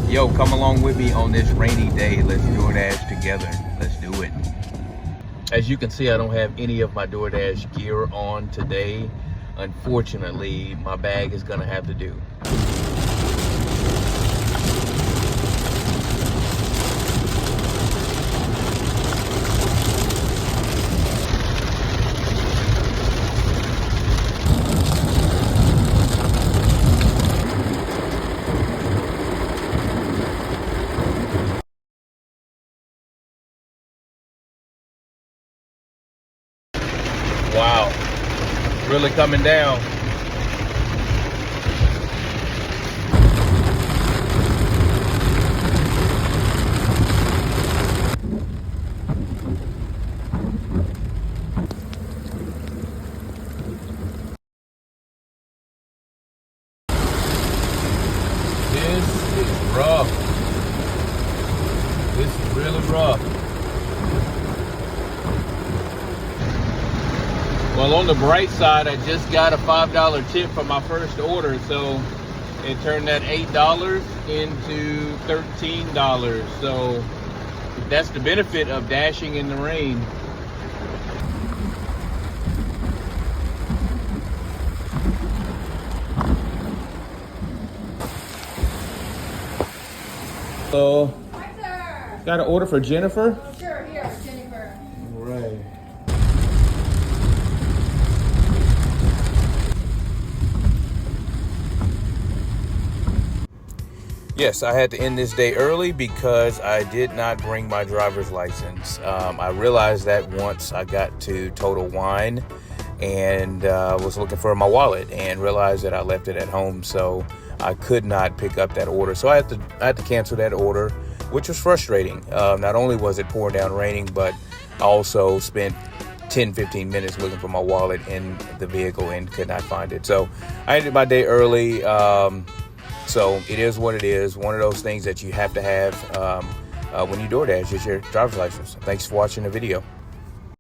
Yo, come along with me on this rainy day. Let's DoorDash together. Let's do it. As you can see, I don't have any of my DoorDash gear on today. Unfortunately, my bag is gonna have to do. Wow, really coming down. This is rough. This is really rough. Well, on the bright side, I just got a $5 tip for my first order, so it turned that $8 into $13. So that's the benefit of dashing in the rain. So, got an order for Jennifer? Sure, here, Jennifer. Right. Yes, I had to end this day early because I did not bring my driver's license. I realized that once I got to Total Wine and was looking for my wallet and realized that I left it at home, so I could not pick up that order. So I had to cancel that order, which was frustrating. Not only was it pouring down raining, but I also spent 10-15 minutes looking for my wallet in the vehicle and could not find it. So I ended my day early. So it is what it is. One of those things that you have to have when you DoorDash is your driver's license. Thanks for watching the video.